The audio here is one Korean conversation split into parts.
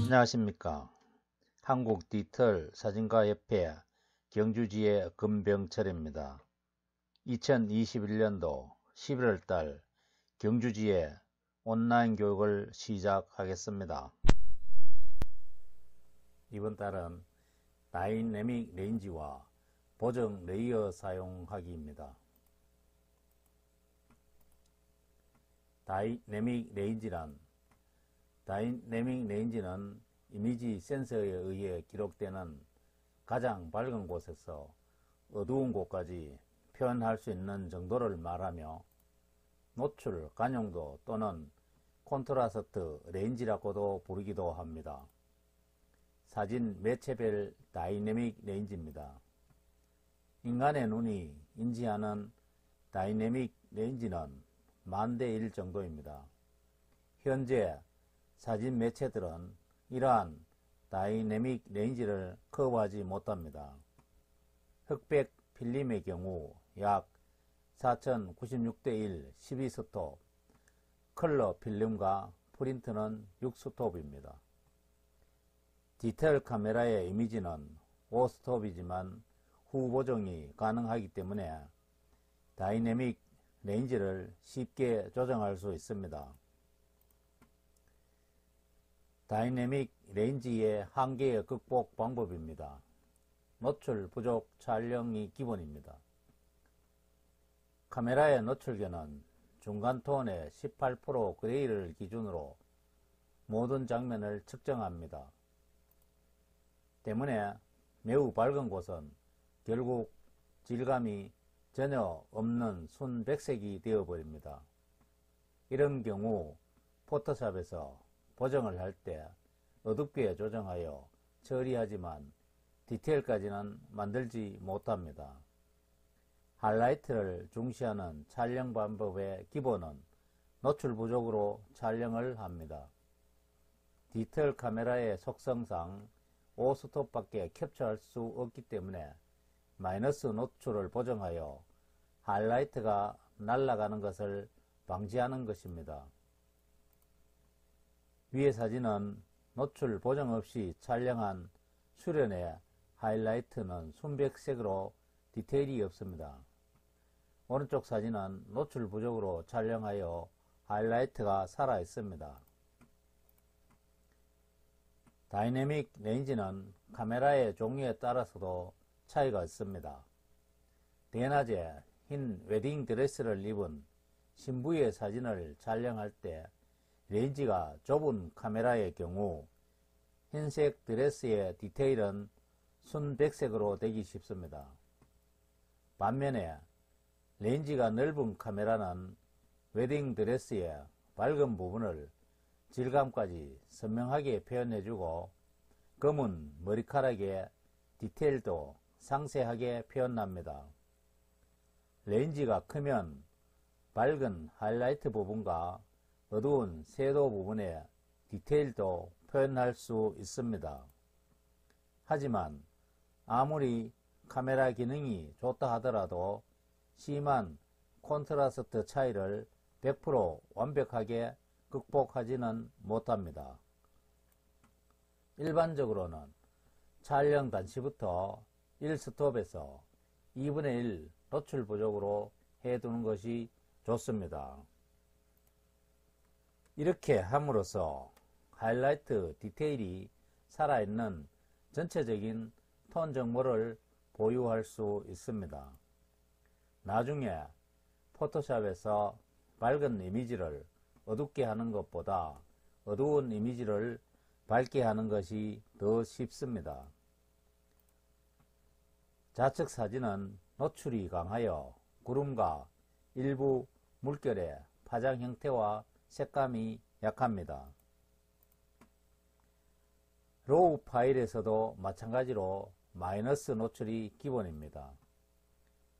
안녕하십니까. 한국 디지털 사진가협회 경주지의 금병철입니다. 2021년도 11월달 경주지의 온라인 교육을 시작하겠습니다. 이번 달은 다이내믹 렌즈와 보정 레이어 사용하기입니다. 다이내믹 렌즈는 이미지 센서에 의해 기록되는 가장 밝은 곳에서 어두운 곳까지 표현할 수 있는 정도를 말하며 노출 간용도 또는 콘트라스트 렌즈라고도 부르기도 합니다. 사진 매체별 다이내믹 렌즈입니다. 인간의 눈이 인지하는 다이내믹 렌즈는 10,000대 1 정도입니다. 현재 사진 매체들은 이러한 다이내믹 렌즈를 커버하지 못합니다. 흑백 필름의 경우 약 4096대 1 12스톱, 컬러 필름과 프린트는 6스톱입니다. 디지털 카메라의 이미지는 5스톱이지만 후보정이 가능하기 때문에 다이내믹 렌즈를 쉽게 조정할 수 있습니다. 다이내믹 렌즈의 한계의 극복 방법입니다. 노출 부족 촬영이 기본입니다. 카메라의 노출계는 중간 톤의 18% 그레이를 기준으로 모든 장면을 측정합니다. 때문에 매우 밝은 곳은 결국 질감이 전혀 없는 순백색이 되어버립니다. 이런 경우 포토샵에서 보정을 할 때 어둡게 조정하여 처리하지만 디테일까지는 만들지 못합니다. 하이라이트를 중시하는 촬영 방법의 기본은 노출 부족으로 촬영을 합니다. 디지털 카메라의 속성상 5스톱밖에 캡처할 수 없기 때문에 마이너스 노출을 보정하여 하이라이트가 날아가는 것을 방지하는 것입니다. 위의 사진은 노출 보정 없이 촬영한 수련의 하이라이트는 순백색으로 디테일이 없습니다. 오른쪽 사진은 노출 부족으로 촬영하여 하이라이트가 살아 있습니다. 다이내믹 렌즈는 카메라의 종류에 따라서도 차이가 있습니다. 대낮에 흰 웨딩 드레스를 입은 신부의 사진을 촬영할 때 렌즈가 좁은 카메라의 경우 흰색 드레스의 디테일은 순백색으로 되기 쉽습니다. 반면에 렌즈가 넓은 카메라는 웨딩 드레스의 밝은 부분을 질감까지 선명하게 표현해주고 검은 머리카락의 디테일도 상세하게 표현합니다. 렌즈가 크면 밝은 하이라이트 부분과 어두운 섀도우 부분의 디테일도 표현할 수 있습니다. 하지만 아무리 카메라 기능이 좋다 하더라도 심한 콘트라스트 차이를 100% 완벽하게 극복하지는 못합니다. 일반적으로는 촬영 단시부터 1스톱에서 2분의 1 노출 부족으로 해두는 것이 좋습니다. 이렇게 함으로써 하이라이트 디테일이 살아있는 전체적인 톤 정보를 보유할 수 있습니다. 나중에 포토샵에서 밝은 이미지를 어둡게 하는 것보다 어두운 이미지를 밝게 하는 것이 더 쉽습니다. 좌측 사진은 노출이 강하여 구름과 일부 물결의 파장 형태와 색감이 약합니다. 로우 파일에서도 마찬가지로 마이너스 노출이 기본입니다.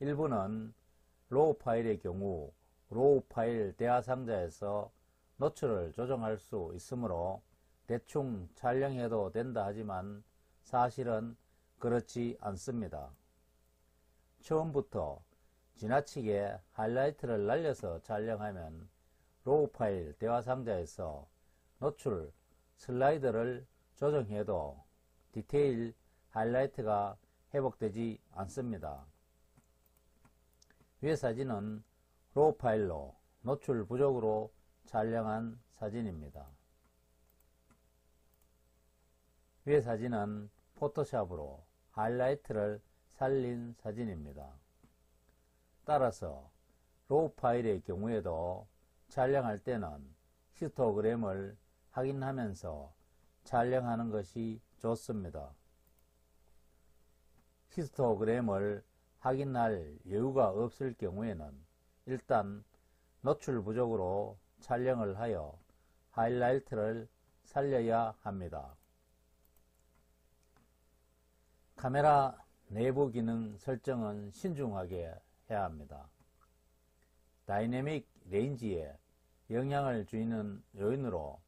일부는 로우 파일의 경우 로우 파일 대하상자에서 노출을 조정할 수 있으므로 대충 촬영해도 된다 하지만 사실은 그렇지 않습니다. 처음부터 지나치게 하이라이트를 날려서 촬영하면 로우 파일 대화 상자에서 노출 슬라이드를 조정해도 디테일 하이라이트가 회복되지 않습니다. 위의 사진은 로우 파일로 노출 부족으로 촬영한 사진입니다. 위의 사진은 포토샵으로 하이라이트를 살린 사진입니다. 따라서 로우 파일의 경우에도 촬영할 때는 히스토그램을 확인하면서 촬영하는 것이 좋습니다. 히스토그램을 확인할 여유가 없을 경우에는 일단 노출 부족으로 촬영을 하여 하이라이트를 살려야 합니다. 카메라 내부 기능 설정은 신중하게 해야 합니다. 다이내믹 레인지에 영향을 주는 요인으로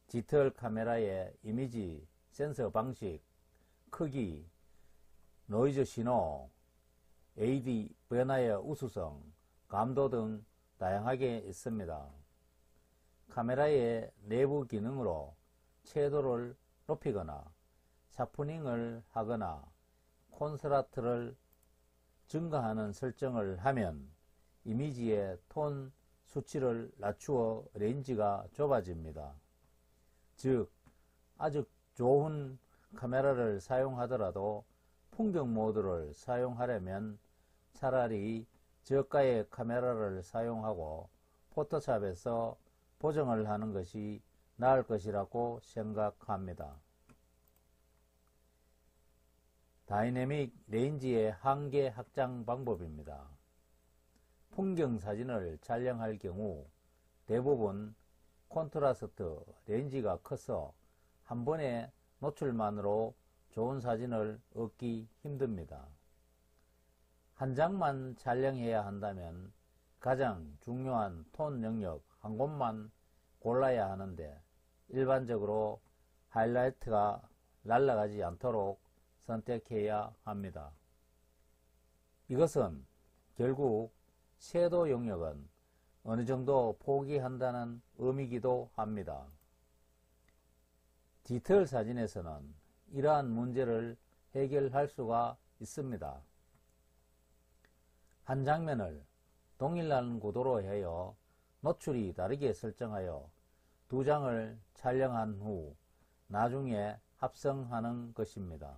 디지털 카메라의 이미지 센서 방식, 크기, 노이즈 신호, AD 변화의 우수성, 감도 등 다양하게 있습니다. 카메라의 내부 기능으로 채도를 높이거나 샤프닝을 하거나 콘트라스트를 증가하는 설정을 하면 이미지의 톤 수치를 낮추어 레인지가 좁아집니다. 즉, 아주 좋은 카메라를 사용하더라도 풍경 모드를 사용하려면 차라리 저가의 카메라를 사용하고 포토샵에서 보정을 하는 것이 나을 것이라고 생각합니다. 다이내믹 레인지의 한계 확장 방법입니다. 풍경 사진을 촬영할 경우 대부분 콘트라스트 레인지가 커서 한 번의 노출만으로 좋은 사진을 얻기 힘듭니다. 한 장만 촬영해야 한다면 가장 중요한 톤 영역 한 곳만 골라야 하는데 일반적으로 하이라이트가 날아가지 않도록 선택해야 합니다. 이것은 결국 섀도우 영역은 어느 정도 포기한다는 의미이기도 합니다. 디테일 사진에서는 이러한 문제를 해결할 수가 있습니다. 한 장면을 동일한 구도로 하여 노출이 다르게 설정하여 두 장을 촬영한 후 나중에 합성하는 것입니다.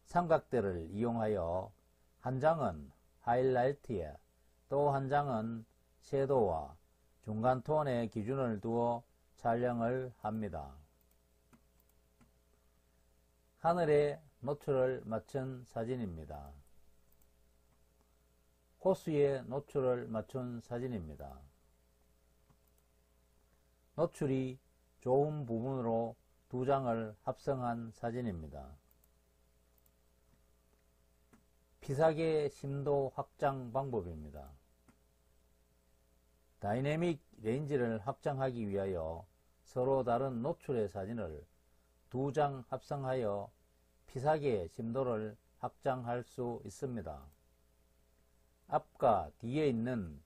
삼각대를 이용하여 한 장은 하이라이트에 또 한 장은 섀도우와 중간 톤의 기준을 두어 촬영을 합니다. 하늘에 노출을 맞춘 사진입니다. 호수에 노출을 맞춘 사진입니다. 노출이 좋은 부분으로 두 장을 합성한 사진입니다. 피사계 심도 확장 방법입니다. 다이내믹 레인지를 확장하기 위하여 서로 다른 노출의 사진을 두 장 합성하여 피사계 심도를 확장할 수 있습니다. 앞과 뒤에 있는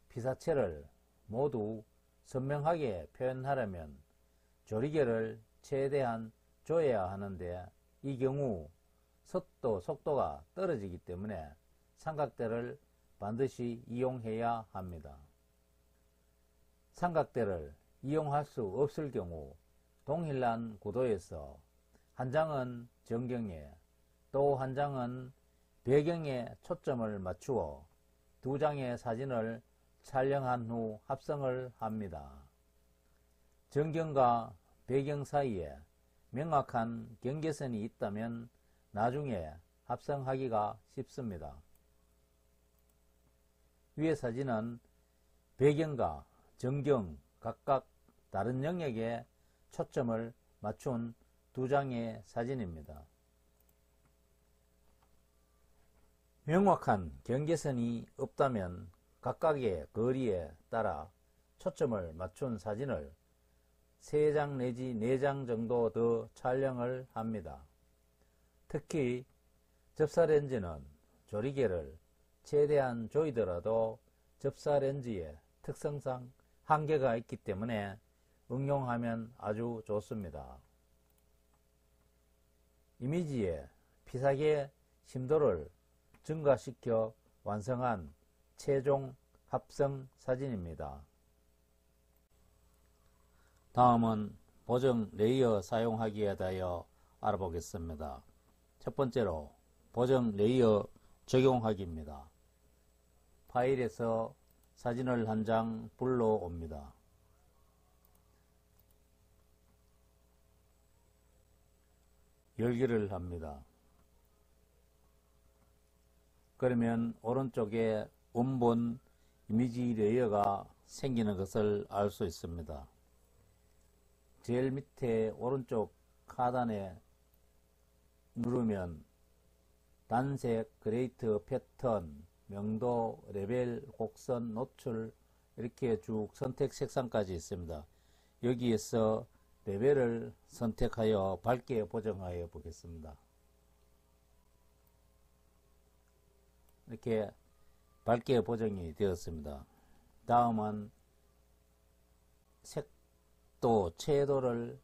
피사체를 모두 선명하게 표현하려면 조리개를 최대한 조여야 하는데 이 경우 속도가 떨어지기 때문에 삼각대를 반드시 이용해야 합니다. 삼각대를 이용할 수 없을 경우 동일한 구도에서 한 장은 전경에 또 한 장은 배경에 초점을 맞추어 두 장의 사진을 촬영한 후 합성을 합니다. 전경과 배경 사이에 명확한 경계선이 있다면 나중에 합성하기가 쉽습니다. 위의 사진은 배경과 전경 각각 다른 영역에 초점을 맞춘 두 장의 사진입니다. 명확한 경계선이 없다면 각각의 거리에 따라 초점을 맞춘 사진을 3장 내지 4장 정도 더 촬영을 합니다. 특히 접사렌즈는 조리개를 최대한 조이더라도 접사 렌즈의 특성상 한계가 있기 때문에 응용하면 아주 좋습니다. 이미지의 피사계 심도를 증가시켜 완성한 최종 합성 사진입니다. 다음은 보정 레이어 사용하기에 대하여 알아보겠습니다. 첫 번째로 보정 레이어 적용하기입니다. 파일에서 사진을 한 장 불러옵니다. 열기를 합니다. 그러면 오른쪽에 원본 이미지 레이어가 생기는 것을 알 수 있습니다. 제일 밑에 오른쪽 하단에 누르면 단색, 그레이트, 패턴, 명도, 레벨, 곡선, 노출 이렇게 쭉 선택 색상까지 있습니다. 여기에서 레벨을 선택하여 밝게 보정하여 보겠습니다. 이렇게 밝게 보정이 되었습니다. 다음은 색도, 채도를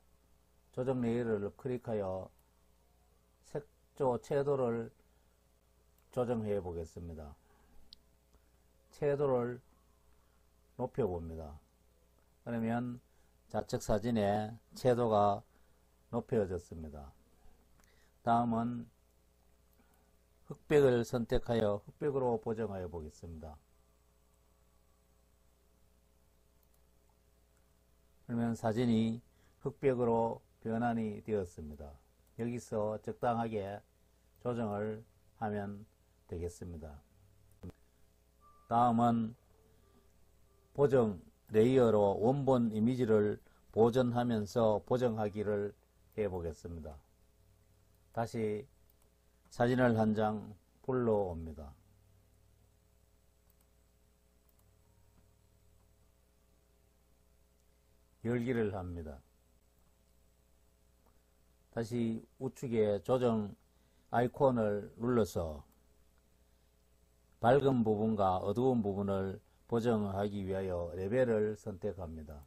조정 레이어를 클릭하여 색조, 채도를 조정해 보겠습니다. 채도를 높여 봅니다. 그러면 좌측 사진의 채도가 높여졌습니다. 다음은 흑백을 선택하여 흑백으로 보정하여 보겠습니다. 그러면 사진이 흑백으로 변환이 되었습니다. 여기서 적당하게 조정을 하면 되겠습니다. 다음은 보정 레이어로 원본 이미지를 보존하면서 보정하기를 해 보겠습니다. 다시 사진을 한 장 불러옵니다. 열기를 합니다. 다시 우측에 조정 아이콘을 눌러서 밝은 부분과 어두운 부분을 보정하기 위하여 레벨을 선택합니다.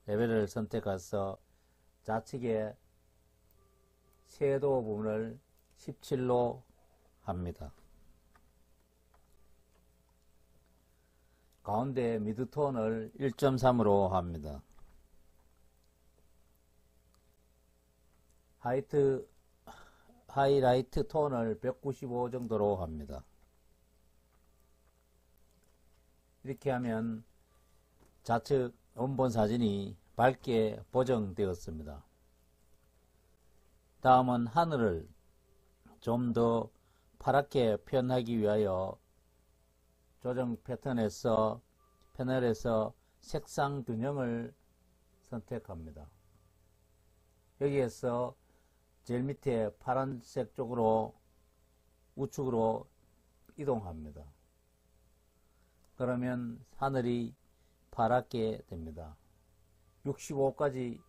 레벨을 선택해서 좌측에 섀도우 부분을 17로 합니다. 가운데 미드톤을 1.3으로 합니다. 하이라이트 톤을 195 정도로 합니다. 이렇게 하면 좌측 원본 사진이 밝게 보정되었습니다. 다음은 하늘을 좀 더 파랗게 표현하기 위하여 조정 패턴에서 패널에서 색상 균형을 선택합니다. 여기에서 제일 밑에 파란색 쪽으로 우측으로 이동합니다. 그러면 하늘이 파랗게 됩니다. 65까지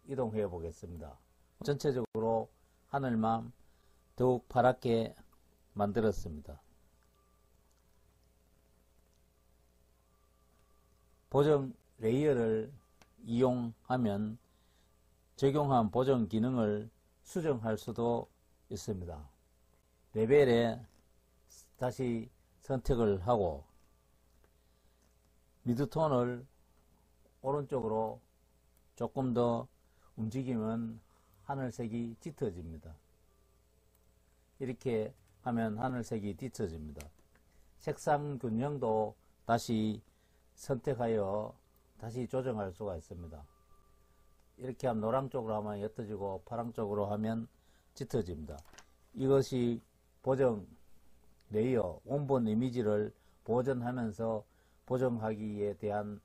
이동해 보겠습니다. 전체적으로 하늘만 더욱 파랗게 만들었습니다. 보정 레이어를 이용하면 적용한 보정 기능을 수정할 수도 있습니다. 레벨에 다시 선택을 하고 미드톤을 오른쪽으로 조금 더 움직이면 하늘색이 짙어집니다. 이렇게 하면 하늘색이 짙어집니다. 색상 균형도 다시 선택하여 다시 조정할 수가 있습니다. 이렇게 하면 노랑 쪽으로 하면 옅어지고 파랑 쪽으로 하면 짙어집니다. 이것이 보정 레이어, 원본 이미지를 보존하면서 보정하기에 대한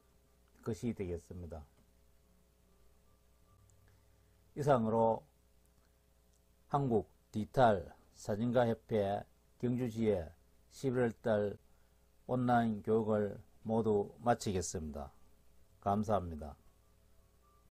것이 되겠습니다. 이상으로 한국 디지털 사진가 협회 경주지회 11월달 온라인 교육을 모두 마치겠습니다. 감사합니다.